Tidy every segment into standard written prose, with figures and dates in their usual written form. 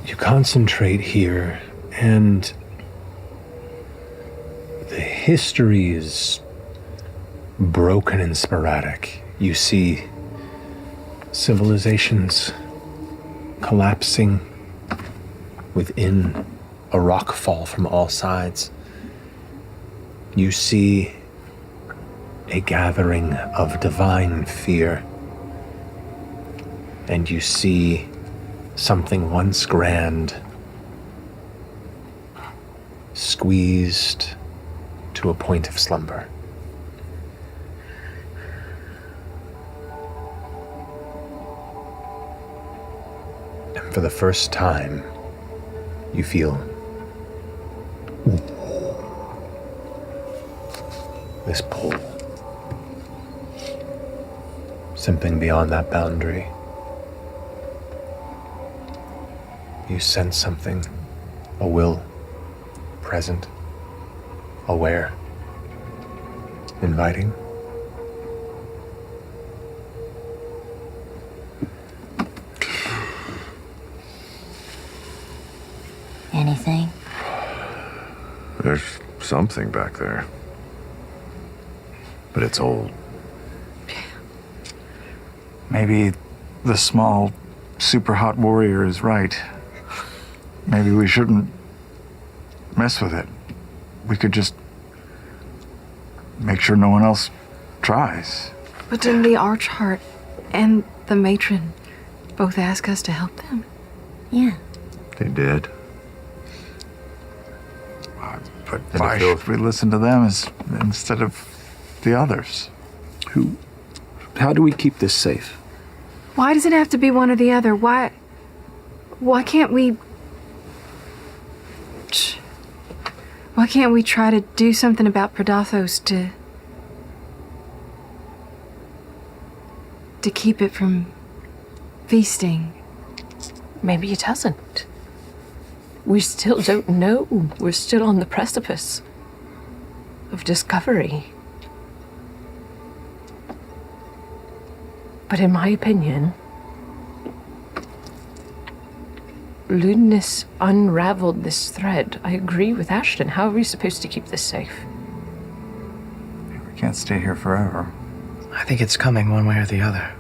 You concentrate here, and the history is broken and sporadic. You see civilizations collapsing within a rock fall from all sides. You see a gathering of divine fear, and you see something once grand squeezed to a point of slumber. And for the first time, you feel this pull. Something beyond that boundary. You sense something, a will, present, aware, inviting. Anything? There's something back there. But it's old. Maybe the small, super hot warrior is right. Maybe we shouldn't mess with it. We could just make sure no one else tries. But didn't the Archheart and the matron both ask us to help them? Yeah. They did. But why should we listen to them instead of the others? How do we keep this safe? Why does it have to be one or the other? Why can't we... Why can't we try to do something about Predathos to keep it from feasting? Maybe it doesn't. We still don't know. We're still on the precipice of discovery. But in my opinion, Ludinus unraveled this thread. I agree with Ashton. How are we supposed to keep this safe? We can't stay here forever. I think it's coming one way or the other.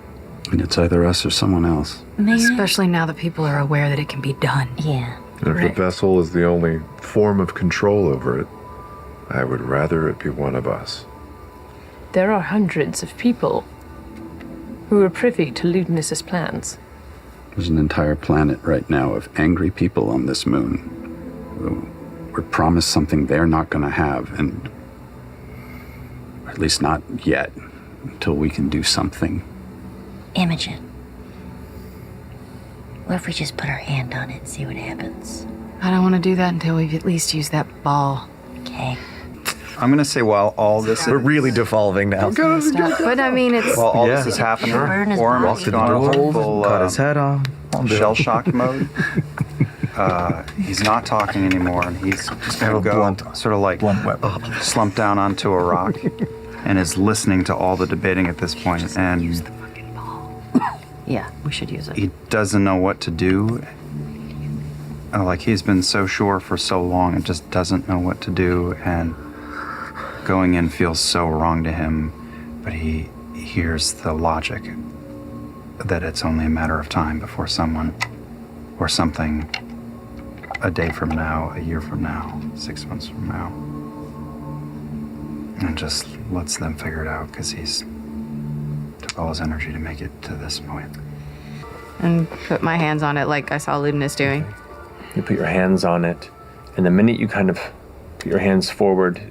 And it's either us or someone else. Especially now that people are aware that it can be done. Yeah. And if Right. the vessel is the only form of control over it, I would rather it be one of us. There are hundreds of people who are privy to Ludinus's plans. There's an entire planet right now of angry people on this moon. We're promised something they're not going to have, and at least not yet, until we can do something. Imogen. What if we just put our hand on it and see what happens? I don't want to do that until we've at least used that ball. Okay. I'm gonna say while all this is... We're really devolving now. But I mean, it's... While all Yeah. this is happening, Sure. Burn his Orm body. has gone full Cut his head off. shell-shocked mode. He's not talking anymore, and he's just gonna Have a go blunt- sort of like blunt weapon. slump down onto a rock and is listening to all the debating at this point, and Yeah, we should use it. he doesn't know what to do. Like, he's been so sure for so long and just doesn't know what to do, and going in feels so wrong to him, but he hears the logic that it's only a matter of time before someone or something, a day from now, a year from now, 6 months from now, and just lets them figure it out, because he's took all his energy to make it to this point. And put my hands on it like I saw Ludinus doing. You put your hands on it, and the minute you kind of put your hands forward,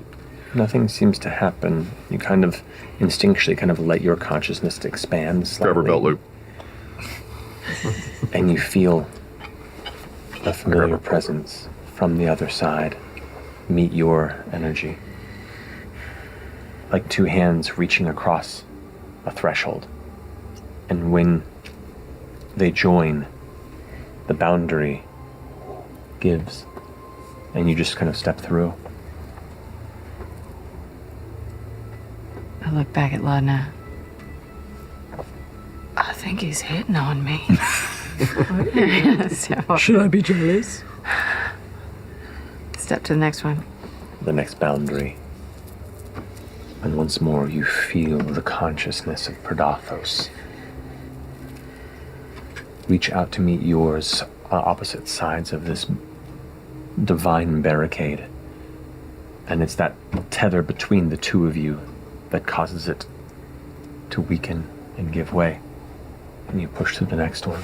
nothing seems to happen. You kind of instinctually kind of let your consciousness expand slightly. Grab her belt loop. And you feel a familiar presence from the other side meet your energy. Like two hands reaching across a threshold. And when they join, the boundary gives, and you just kind of step through. I look back at Ludna. I think he's hitting on me. So, Should I be jealous? step to the next one. The next boundary. And once more, you feel the consciousness of Predathos reach out to meet yours on opposite sides of this divine barricade. And it's that tether between the two of you that causes it to weaken and give way. And you push to the next one.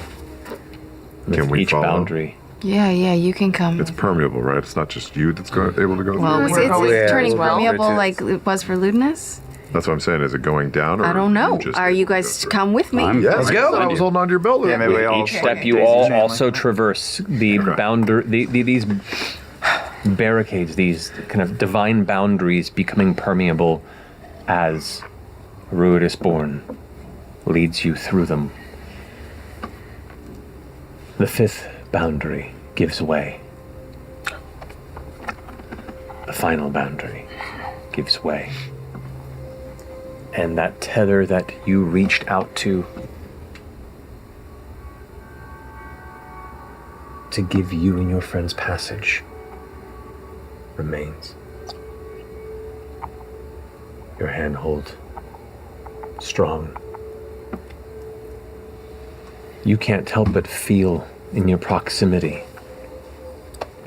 Can With we each follow? boundary. Yeah, you can come. It's permeable, right? It's not just you that's able to go Well, through it? it's turning well. permeable like it was for Ludinus. That's what I'm saying. Is it going down? Or I don't know. just Are able you to go guys through it? come with me? Yeah, Let's like go. I said, I was holding on to your belt. Yeah, maybe we all Each step you daisy all chain also like that. traverse the boundary, these barricades, these kind of divine boundaries becoming permeable as Ruidus Born leads you through them. The fifth boundary gives way. The final boundary gives way. And that tether that you reached out to give you and your friends passage remains. Your handhold strong. You can't help but feel in your proximity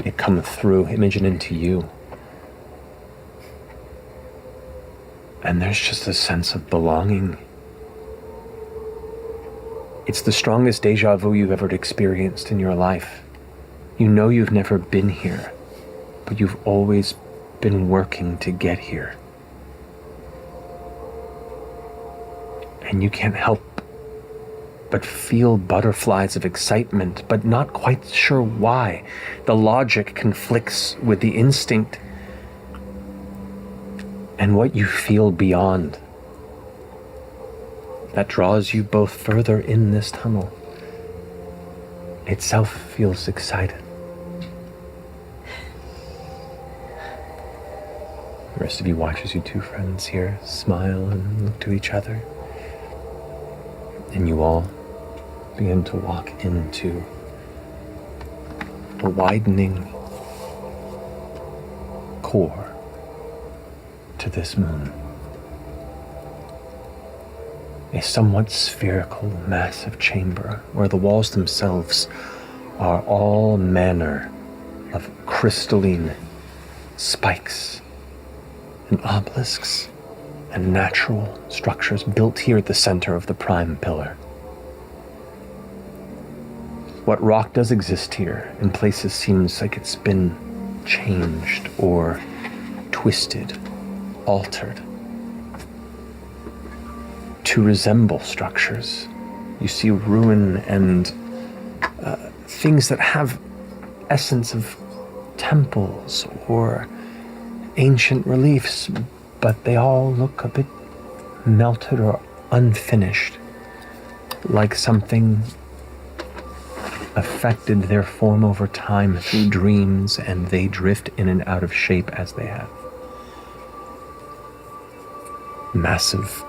it come through, Imogen, into you. And there's just a sense of belonging. It's the strongest deja vu you've ever experienced in your life. You know you've never been here, but you've always been working to get here. And you can't help but feel butterflies of excitement, but not quite sure why. The logic conflicts with the instinct and what you feel beyond. That draws you both further in this tunnel. Itself feels excited. The rest of you watch as you two friends here smile and look to each other. And you all begin to walk into a widening core to this moon. A somewhat spherical, massive chamber where the walls themselves are all manner of crystalline spikes and obelisks and natural structures built here at the center of the prime pillar. What rock does exist here in places seems like it's been changed or twisted, altered to resemble structures. You see ruin and things that have essence of temples or ancient reliefs, but they all look a bit melted or unfinished, like something affected their form over time through dreams, and they drift in and out of shape as they have. Massive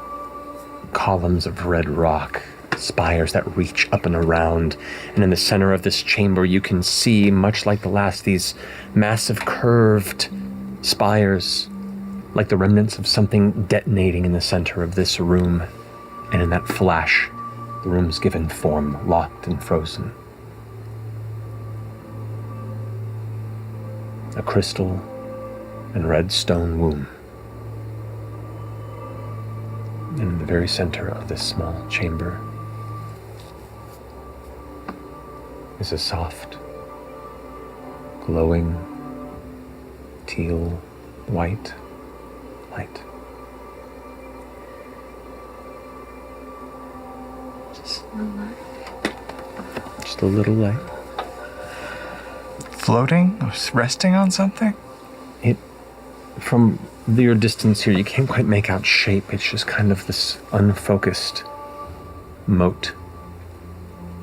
columns of red rock, spires that reach up and around, and in the center of this chamber you can see, much like the last, these massive curved spires, like the remnants of something detonating in the center of this room. And in that flash, the room's given form, locked and frozen. A crystal and red stone womb. And in the very center of this small chamber is a soft, glowing, teal, white light. Just a little light. Floating? Resting on something? From your distance here, you can't quite make out shape. It's just kind of this unfocused moat.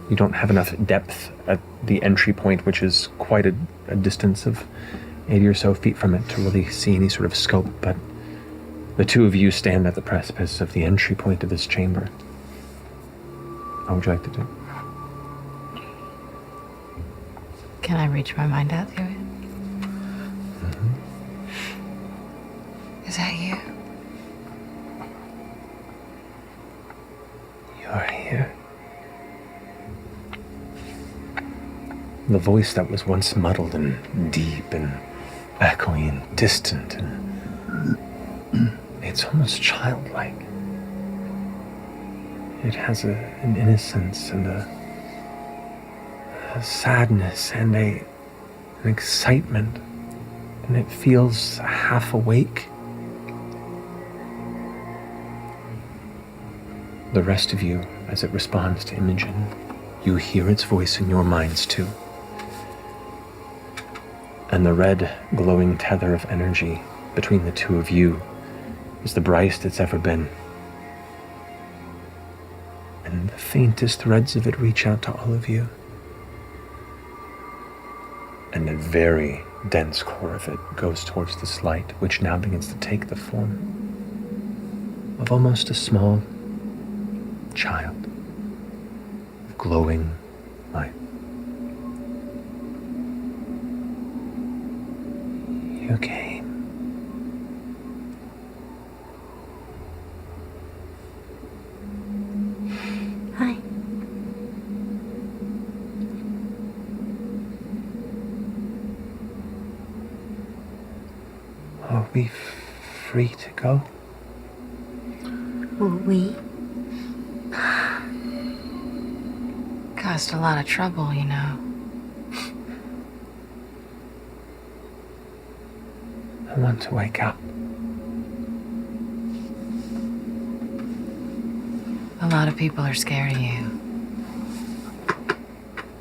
You don't have enough depth at the entry point, which is quite a distance of 80 or so feet from it to really see any sort of scope, but the two of you stand at the precipice of the entry point of this chamber. What would you like to do? Can I reach my mind out to it? Is that you? You're here. The voice that was once muddled and deep and echoing and distant, and it's almost childlike. It has an innocence and a sadness and an excitement, and it feels half awake. The rest of you, as it responds to Imogen, you hear its voice in your minds too. And the red, glowing tether of energy between the two of you is the brightest it's ever been. And the faintest threads of it reach out to all of you. And the very dense core of it goes towards this light, which now begins to take the form of almost a small child, glowing light. You came. Hi. Are we free to go? We? Caused a lot of trouble, you know. I want to wake up. A lot of people are scared of you.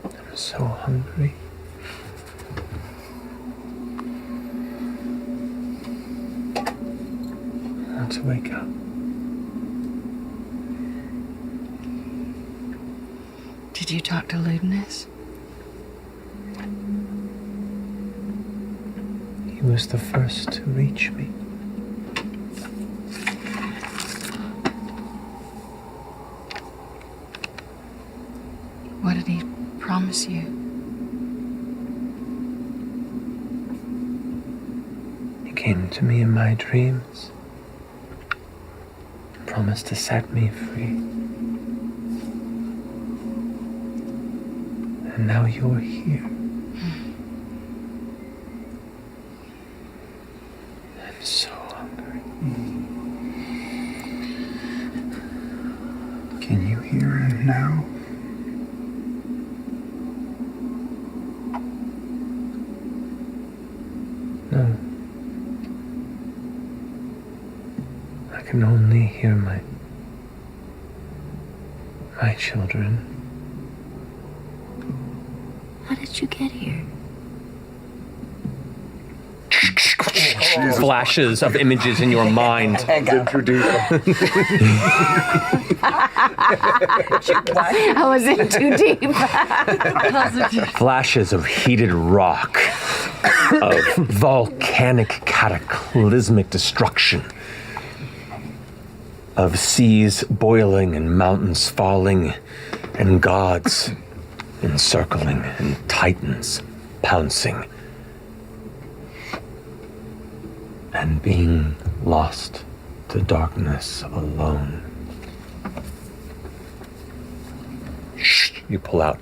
I'm so hungry. I want to wake up. Did you talk to Ludinus? He was the first to reach me. What did he promise you? He came to me in my dreams, promised to set me free. And now you're here. I'm so hungry. Can you hear him now? No. I can only hear my children. How did you get here? Flashes of images in your mind. Introduce him. I was in too deep. Flashes of heated rock, of volcanic cataclysmic destruction, of seas boiling and mountains falling, and gods encircling and titans pouncing, and being lost to darkness alone. You pull out.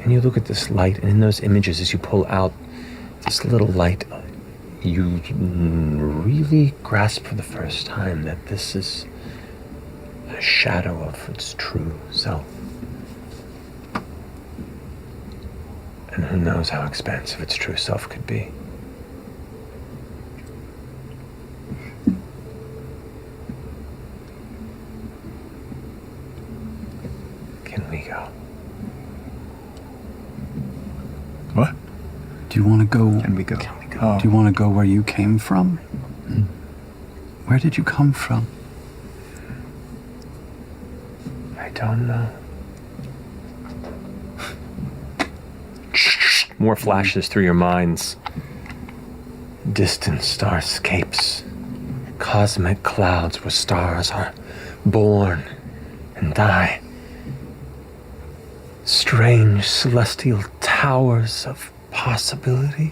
And you look at this light, and in those images, as you pull out this little light, you really grasp for the first time that this is a shadow of its true self. And who knows how expansive its true self could be. Can we go? What? Do you want to go? Can we go? Oh, Do you want to go where you came from? Where did you come from? I don't know. More flashes through your minds. Distant starscapes. Cosmic clouds where stars are born and die. strange celestial towers of possibility,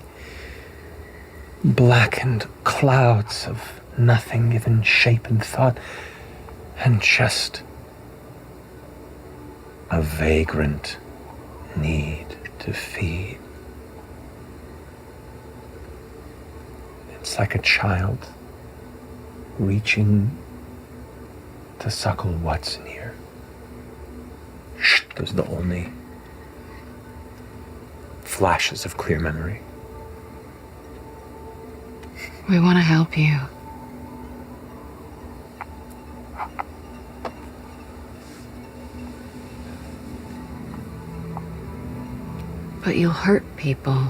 blackened clouds of nothing given shape and thought, and just a vagrant need to feed. It's like a child reaching to suckle what's near. Shh goes the only flashes of clear memory. We want to help you. But you'll hurt people.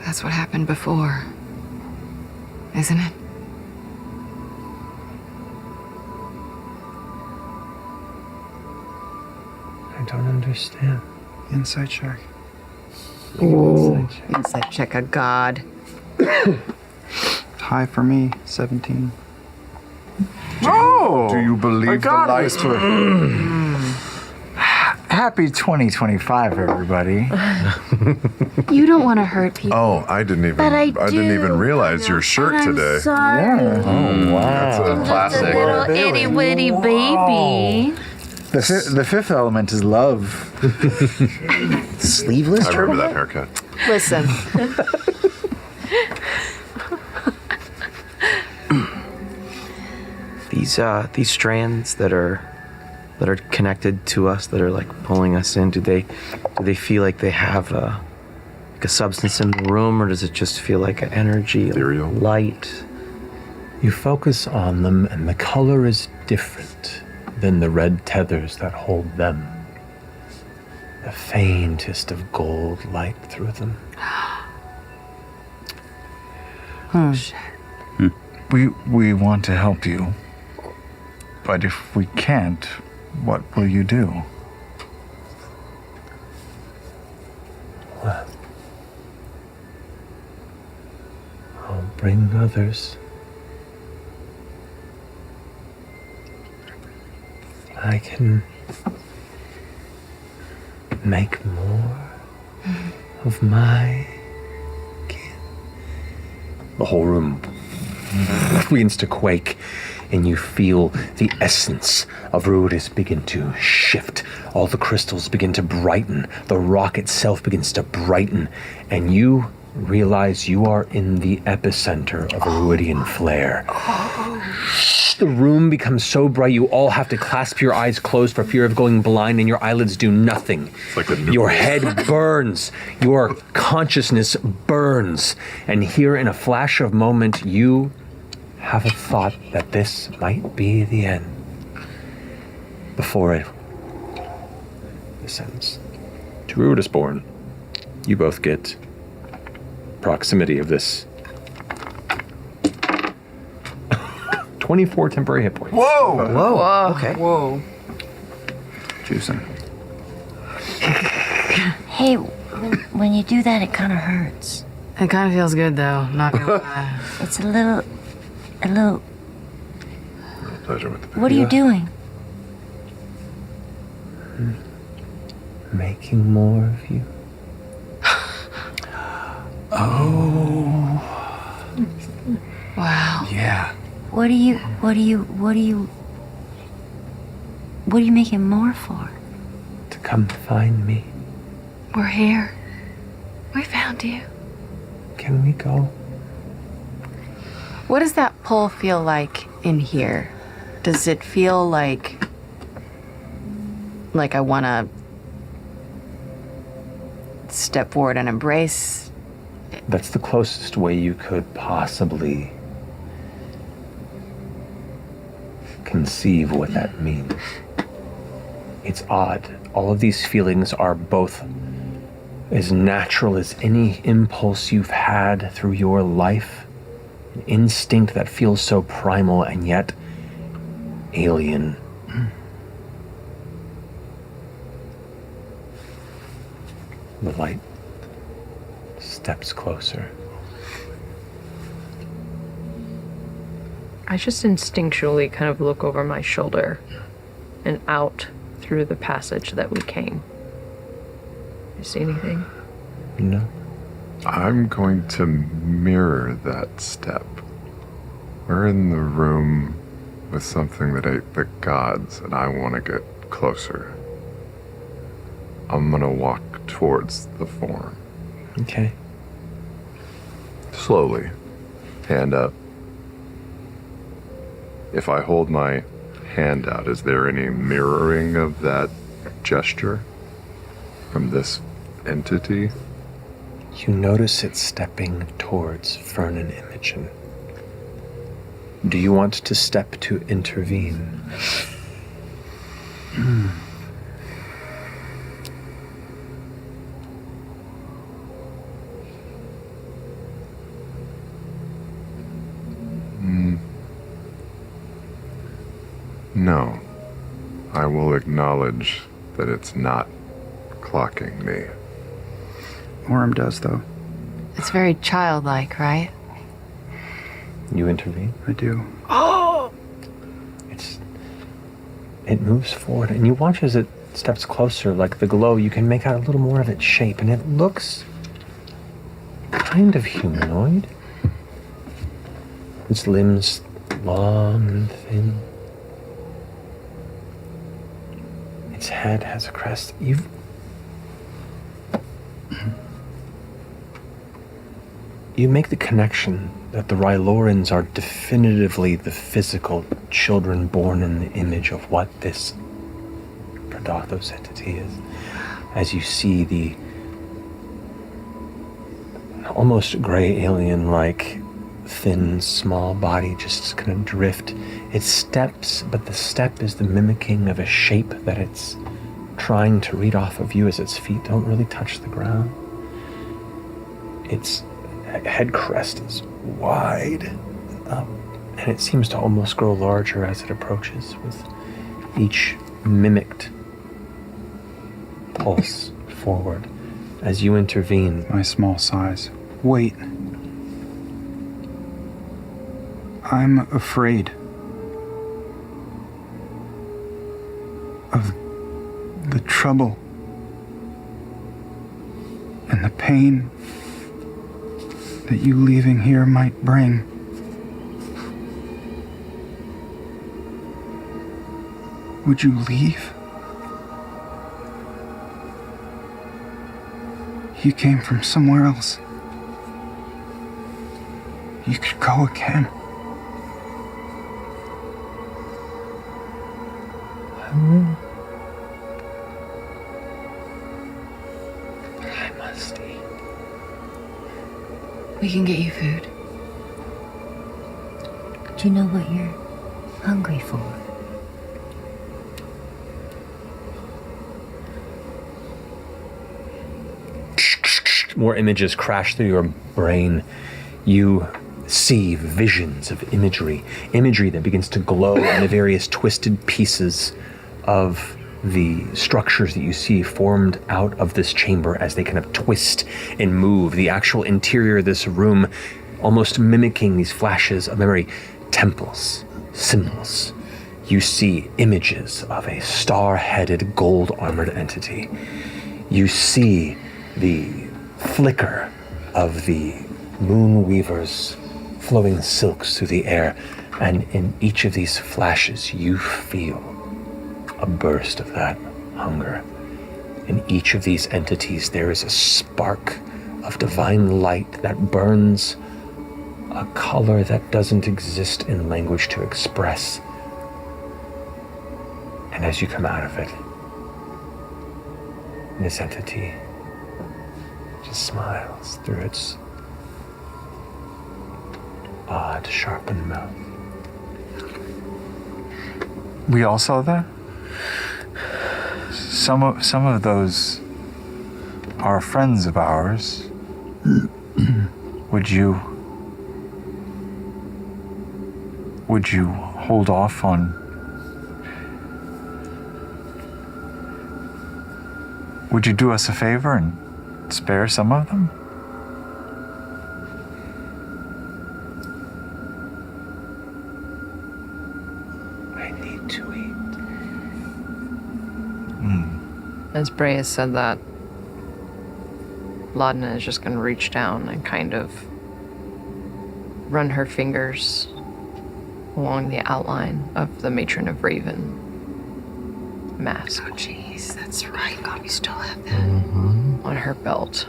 That's what happened before, isn't it? I don't understand. Insight check. Insight check a god. High for me, 17. Oh! Do you believe I the got light? whisper. Happy 2025, everybody. You don't want to hurt people. Oh, I didn't even. But I didn't even do. realize your shirt I'm today. sorry. Oh, wow. That's a Just classic. a little itty bitty baby. The fifth element is love. Sleeveless I remember turtleneck? that haircut. Listen. These strands that are connected to us, that are like pulling us in, do they feel like they have a substance in the room, or does it just feel like an energy, Ethereal. light? You focus on them, and the color is different than the red tethers that hold them. The faintest of gold light through them. We want to help you. But if we can't, what will you do? Well, I'll bring others. I can make more of my kin. The whole room begins to quake, and you feel the essence of Ruidus begin to shift. All the crystals begin to brighten. The rock itself begins to brighten, and you realize you are in the epicenter of a Ruidian flare. The room becomes so bright you all have to clasp your eyes closed for fear of going blind, and your eyelids do nothing. It's like a nuke. Your head burns, your consciousness burns, and here in a flash of moment you have a thought that this might be the end. Before it descends to Ruidusborn, you both get proximity of this 24 temporary hit points. Whoa. Okay. Whoa. Juicing. Hey, when you do that, it kind of hurts. It kind of feels good, though. Not gonna lie. It's a little. Pleasure with the What are you doing? Making more of you. Wow. Yeah. What are you making more for? To come find me. We're here. We found you. Can we go? What does that pull feel like in here? Does it feel like I want to step forward and embrace? That's the closest way you could possibly conceive what that means. It's odd. All of these feelings are both as natural as any impulse you've had through your life. An instinct that feels so primal and yet alien. The light steps closer. I just instinctually kind of look over my shoulder and out through the passage that we came. You see anything? No. I'm going to mirror that step. We're in the room with something that ate the gods, and I want to get closer. I'm gonna walk towards the form. Okay. Slowly. Hand up. If I hold my hand out, is there any mirroring of that gesture from this entity? You notice it stepping towards Fern and Imogen. Do you want to step to intervene? No. I will acknowledge that it's not clocking me. Orem does, though. It's very childlike, right? You intervene? I do. It moves forward, and you watch as it steps closer, like the glow, you can make out a little more of its shape, and it looks kind of humanoid. Its limbs long and thin. Its head has a crest. You make the connection that the Rylorans are definitively the physical children born in the image of what this Predathos entity is. As you see the almost gray alien-like thin, small body just kind of drift. It steps, but the step is the mimicking of a shape that it's trying to read off of you as its feet don't really touch the ground. Its head crest is wide up, and it seems to almost grow larger as it approaches with each mimicked pulse forward. As you intervene, My small size. Wait. I'm afraid of the trouble and the pain that you leaving here might bring. Would you leave? You came from somewhere else. You could go again. I must eat. We can get you food. Do you know what you're hungry for? More images crash through your brain. You see visions of imagery that begins to glow in the various twisted pieces of the structures that you see formed out of this chamber as they kind of twist and move. The actual interior of this room almost mimicking these flashes of memory. Temples, symbols. You see images of a star-headed, gold-armored entity. You see the flicker of the moon weavers flowing silks through the air, and in each of these flashes you feel a burst of that hunger. In each of these entities there is a spark of divine light that burns a color that doesn't exist in language to express. And as you come out of it, this entity just smiles through its odd, sharpened mouth. We all saw that? Some of those are friends of ours. Would you hold off on... Would you do us a favor and spare some of them? I need to eat. As Bray has said that, Laudna is just going to reach down and kind of run her fingers along the outline of the Matron of Raven mask. Oh, jeez, that's right. God, we still have that. On her belt.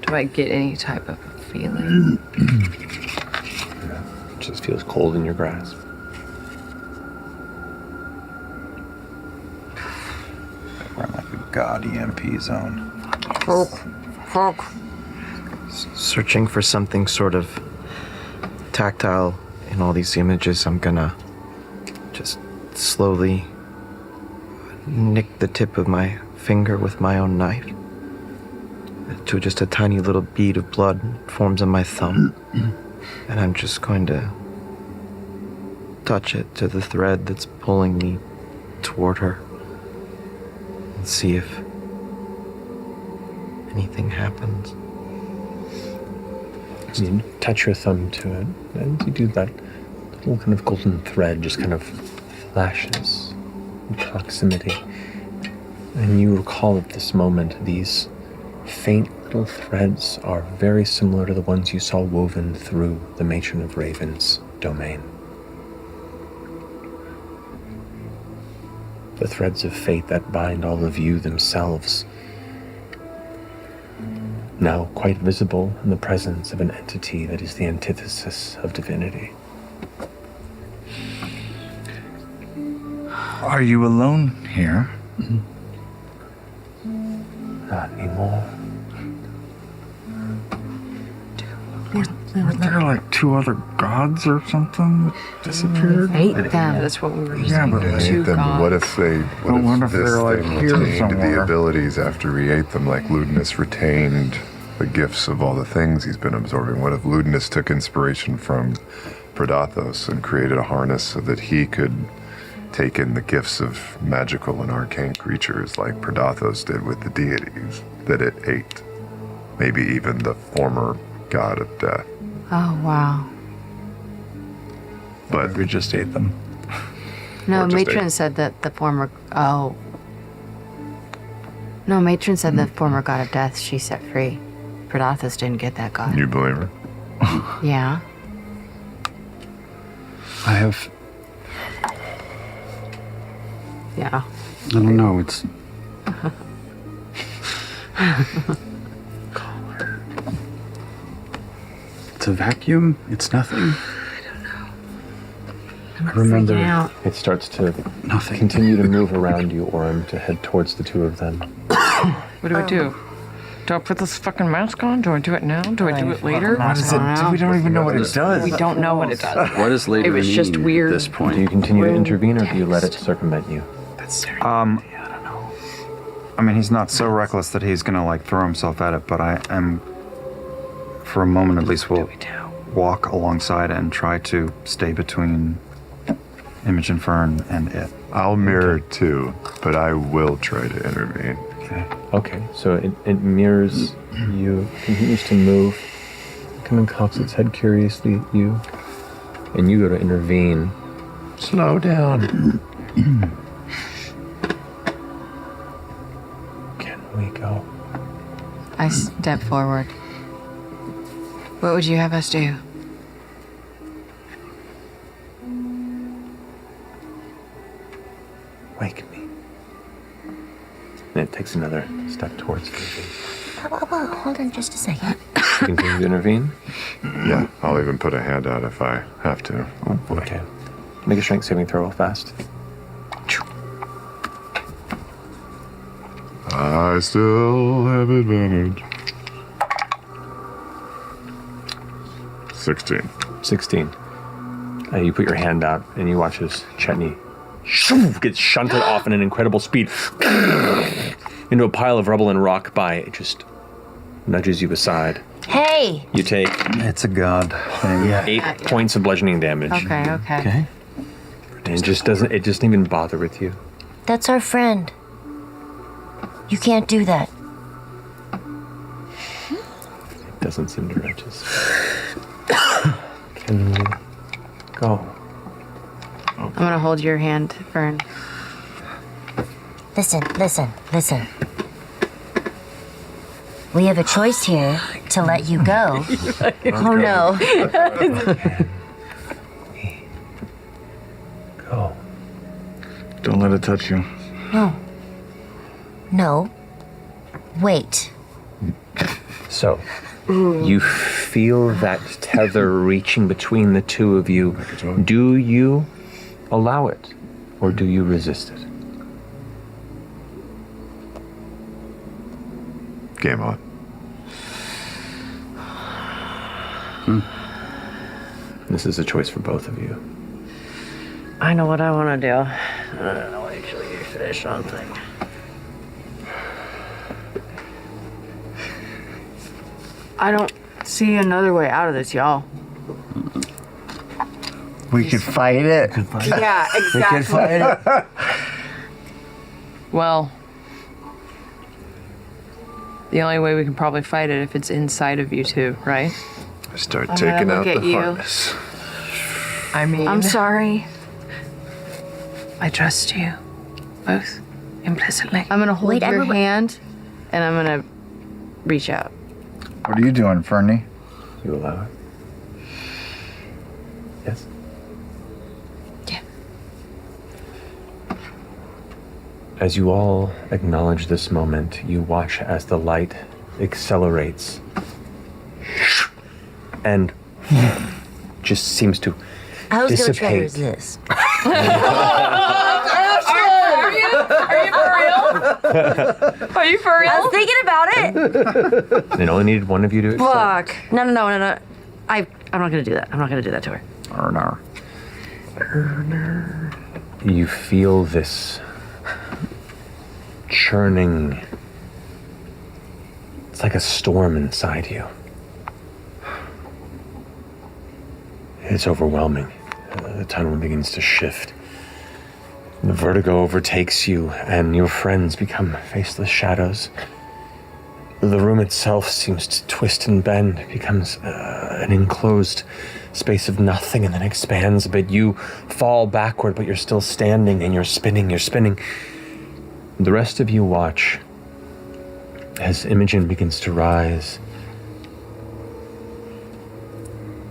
Do I get any type of feeling? It just feels cold in your grasp. We're in like a god EMP zone. Searching for something sort of tactile in all these images, I'm gonna just slowly nick the tip of my finger with my own knife to just a tiny little bead of blood forms on my thumb. And I'm just going to touch it to the thread that's pulling me toward her and see if anything happens. You touch your thumb to it, and you do that. The little kind of golden thread just kind of flashes in proximity. And you recall at this moment these faint little threads are very similar to the ones you saw woven through the Matron of Raven's domain. The threads of fate that bind all of you themselves, now quite visible in the presence of an entity that is the antithesis of divinity. Are you alone here? Not anymore. Were there like two other gods or something that disappeared? Hate Yeah, them. that's what we were just Yeah, saying. but Yeah, I Two ate them. gods. What if they? I wonder if this they're, like, thing here retained the somewhere. abilities after we ate them, like Ludinus retained the gifts of all the things he's been absorbing? What if Ludinus took inspiration from Predathos and created a harness so that he could take in the gifts of magical and arcane creatures like Predathos did with the deities that it ate? Maybe even the former god of death. Oh, wow. But We just ate them. No, Or just Matron a- said that the former. Oh. No, Matron said the former god of death she set free. Predathos didn't get that god. you believe her? Yeah. I have. Yeah. I don't know. It's it's a vacuum. It's nothing. I remember Freaking out. It starts to nothing. continue to move around you, Orem, to head towards the two of them. What do I do? Do I put this fucking mask on? Do I do it now? Do I do it later? What does it do? We don't even know what it does. We don't know what it does. What does later It was just mean weird. at this point? Do you continue to intervene, or do you let it circumvent you? I mean, he's not so reckless that he's gonna like throw himself at it, but I am, for a moment at least, will walk alongside and try to stay between Imogen Fern and it. I'll mirror too, but I will try to intervene. Okay. Okay, so it mirrors you, continues to move, kind of cocks its head curiously at you, and you go to intervene. Slow down. Can we go? I step forward. What would you have us do? Wake me. And it takes another step towards you. Well, hold on just a second. You continue to intervene? Yeah, I'll even put a hand out if I have to. Oh boy. Okay. Make a strength saving throw fast. I still have advantage. 16. 16. You put your hand out and you watch as Chetney gets shunted off in an incredible speed into a pile of rubble and rock by. It just nudges you aside. Hey! You take It's a god thing. 8 points of bludgeoning damage. Okay, okay. Okay. And it doesn't even bother with you. That's our friend. You can't do that. It doesn't seem to register. Can we go? I'm gonna hold your hand, Fern. Listen. We have a choice here to let you go. Oh no. Go. Don't let it touch you. No. Wait. So, you feel that tether reaching between the two of you. Do you allow it, or do you resist it? Game on. This is a choice for both of you. I know what I want to do. I don't know, actually, you finish something. I don't see another way out of this, y'all. We could fight it. Yeah, We could fight it. Well, the only way we can probably fight it if it's inside of you two, right? I start I'm gonna taking out look the at you. harness. I mean, I'm sorry. I trust you both implicitly. I'm gonna hold Wait, your everyone- hand, and I'm gonna reach out. What are you doing, Fernie? You allow it? Yes? Yeah. As you all acknowledge this moment, you watch as the light accelerates and just seems to How good dissipate. is this? Are you for real? I was thinking about it. It only needed one of you to accept. Fuck. No. I'm not gonna do that. I'm not gonna do that to her. Or no. You feel this churning. It's like a storm inside you. It's overwhelming. The tunnel begins to shift. The vertigo overtakes you, and your friends become faceless shadows. The room itself seems to twist and bend, becomes an enclosed space of nothing, and then expands a bit. You fall backward, but you're still standing, and you're spinning. The rest of you watch as Imogen begins to rise.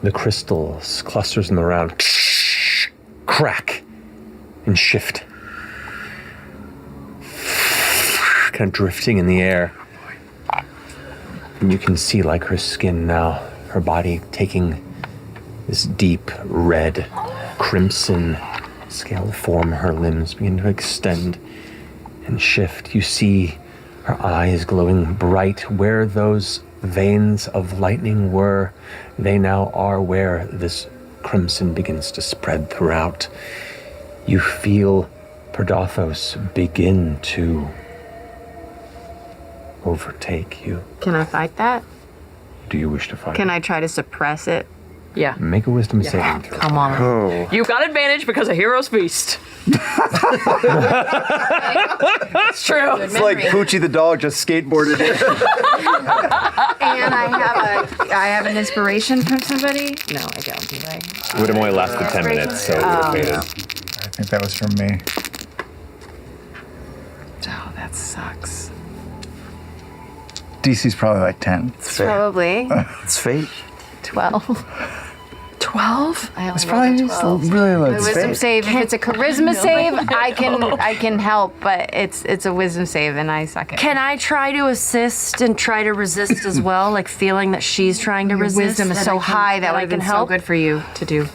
The crystals, clusters in the round, crack and shift. Kind of drifting in the air. And you can see, like her skin now, her body taking this deep red, crimson scale form. Her limbs begin to extend and shift. You see her eyes glowing bright. Where those veins of lightning were, they now are where this crimson begins to spread throughout. You feel Predathos begin to overtake you. Can I fight that? Do you wish to fight? Can I try to suppress it? Yeah. Make a wisdom saving throw. Come on. Oh, You got advantage because of Hero's Feast. It's true. It's like Poochie the dog just skateboarded in. And I have an inspiration from somebody? No, I don't, do I? It would have only lasted 10 minutes, so it would have faded. I think that was from me. Oh, that sucks. DC's probably like 10. Probably It's fate. 12. 12? I only It's rolled probably a 12. really low. A wisdom save. If it's a charisma save, I can help, but it's a wisdom save, and I suck at it. Can I try to assist and try to resist as well? Like feeling that she's trying to Your resist. wisdom is that so I can- high that I would have can been so help. good for you to do.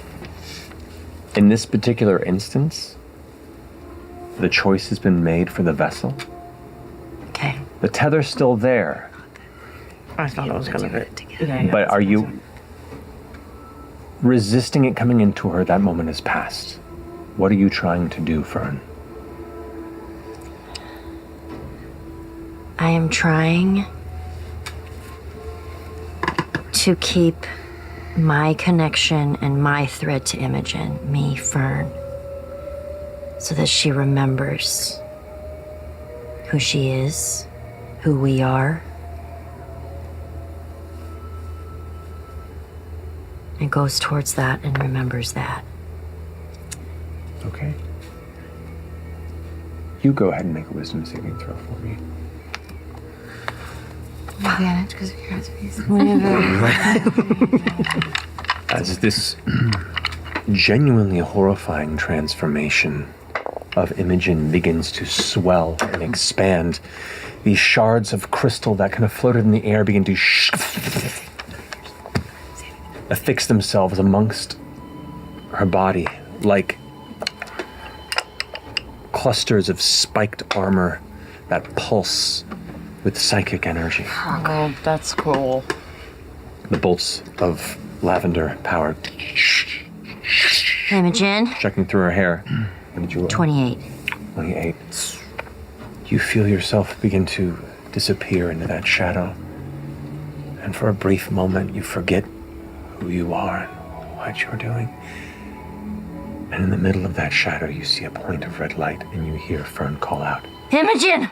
In this particular instance, the choice has been made for the vessel. Okay. The tether's still there, I thought I was gonna do it together. but are you resisting it coming into her? That moment has passed. What are you trying to do, Fern? I am trying to keep my connection and my thread to Imogen, me, Fern, so that she remembers who she is, who we are, and goes towards that and remembers that. Okay. You go ahead and make a wisdom saving throw for me. Advantage because of your face. As this genuinely horrifying transformation of Imogen begins to swell and expand, these shards of crystal that kind of floated in the air begin to affix themselves amongst her body like clusters of spiked armor that pulse with psychic energy. Oh, that's cool. The bolts of lavender power Imogen, checking through her hair. What did you roll? 28. 28. You feel yourself begin to disappear into that shadow. And for a brief moment, you forget who you are and what you're doing. And in the middle of that shadow, you see a point of red light and you hear Fern call out, Imogen!